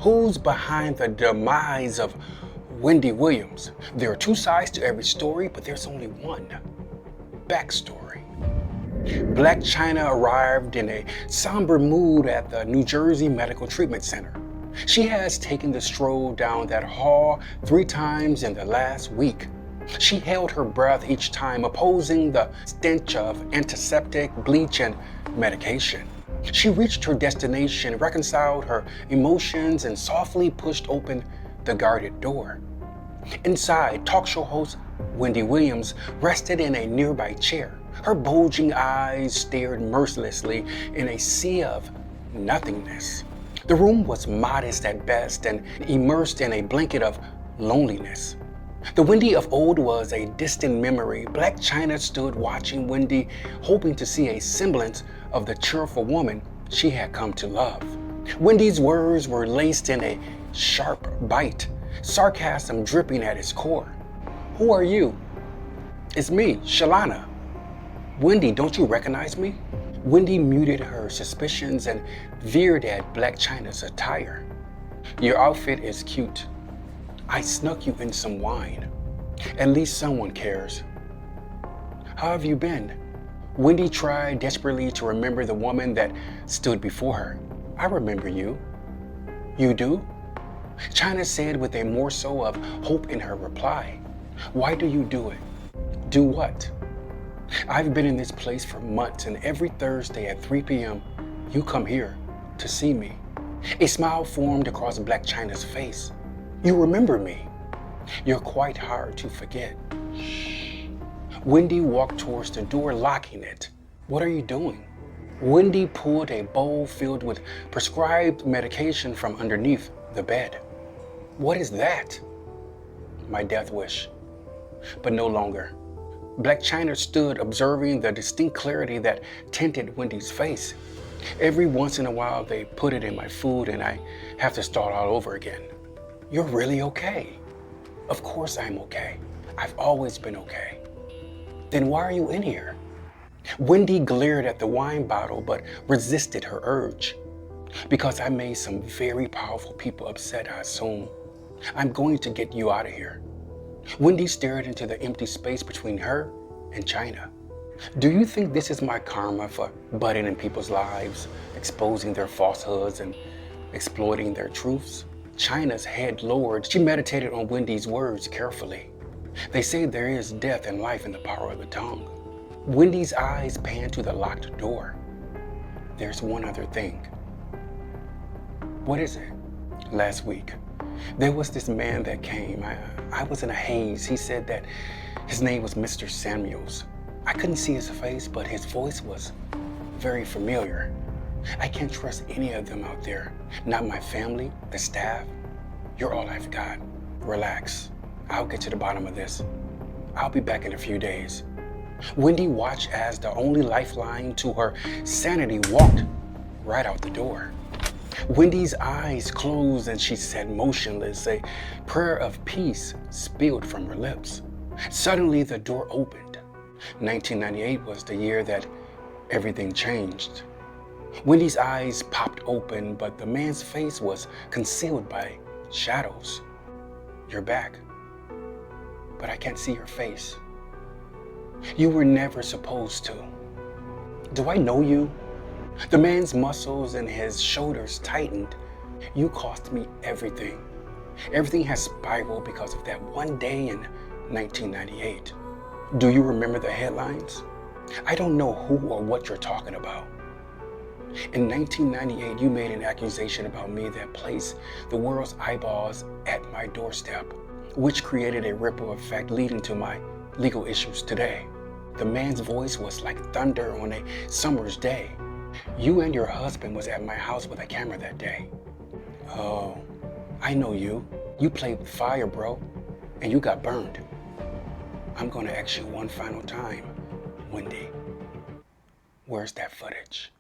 Who's behind the demise of Wendy Williams? There are two sides to every story, but there's only one backstory. Blac Chyna arrived in a somber mood at the New Jersey Medical Treatment Center. She has taken the stroll down that hall 3 times in the last week. She held her breath each time, opposing the stench of antiseptic, bleach, and medication. She reached her destination, reconciled her emotions, and softly pushed open the guarded door. Inside, talk show host Wendy Williams rested in a nearby chair. Her bulging eyes stared mercilessly in a sea of nothingness. The room was modest at best and immersed in a blanket of loneliness. The Wendy of old was a distant memory. Blac Chyna stood watching Wendy, hoping to see a semblance of the cheerful woman she had come to love. Wendy's words were laced in a sharp bite, sarcasm dripping at its core. "Who are you?" "It's me, Shalana." "Wendy, don't you recognize me?" Wendy muted her suspicions and veered at Blac Chyna's attire. "Your outfit is cute. I snuck you in some wine. At least someone cares. How have you been?" Wendy tried desperately to remember the woman that stood before her. "I remember you." "You do?" Chyna said with a morsel of hope in her reply. "Why do you do it?" "Do what?" "I've been in this place for months, and every Thursday at 3 p.m., you come here to see me." A smile formed across Blac Chyna's face. "You remember me. You're quite hard to forget." Shh. Wendy walked towards the door, locking it. "What are you doing?" Wendy pulled a bowl filled with prescribed medication from underneath the bed. "What is that?" "My death wish, but no longer." Blac Chyna stood observing the distinct clarity that tinted Wendy's face. "Every once in a while they put it in my food and I have to start all over again." "You're really okay." "Of course I'm okay. I've always been okay." "Then why are you in here?" Wendy glared at the wine bottle but resisted her urge. "Because I made some very powerful people upset, I assume. I'm going to get you out of here." Wendy stared into the empty space between her and Chyna. "Do you think this is my karma for butting in people's lives, exposing their falsehoods and exploiting their truths?" Chyna's head lowered. She meditated on Wendy's words carefully. "They say there is death and life in the power of the tongue." Wendy's eyes panned to the locked door. "There's one other thing." "What is it?" "Last week, there was this man that came. I was in a haze. He said that his name was Mr. Samuels. I couldn't see his face, but his voice was very familiar. I can't trust any of them out there. Not my family, the staff. You're all I've got. Relax. I'll get to the bottom of this. I'll be back in a few days." Wendy watched as the only lifeline to her sanity walked right out the door. Wendy's eyes closed and she sat motionless. A prayer of peace spilled from her lips. Suddenly, the door opened. 1998 was the year that everything changed. Wendy's eyes popped open, but the man's face was concealed by shadows. "You're back, but I can't see your face. You were never supposed to." "Do I know you?" The man's muscles and his shoulders tightened. "You cost me everything. Everything has spiraled because of that one day in 1998. Do you remember the headlines?" "I don't know who or what you're talking about." "In 1998, you made an accusation about me that placed the world's eyeballs at my doorstep, which created a ripple effect leading to my legal issues today." The man's voice was like thunder on a summer's day. "You and your husband was at my house with a camera that day." "Oh, I know you. You played with fire, bro, and you got burned." "I'm gonna ask you one final time, Wendy. Where's that footage?"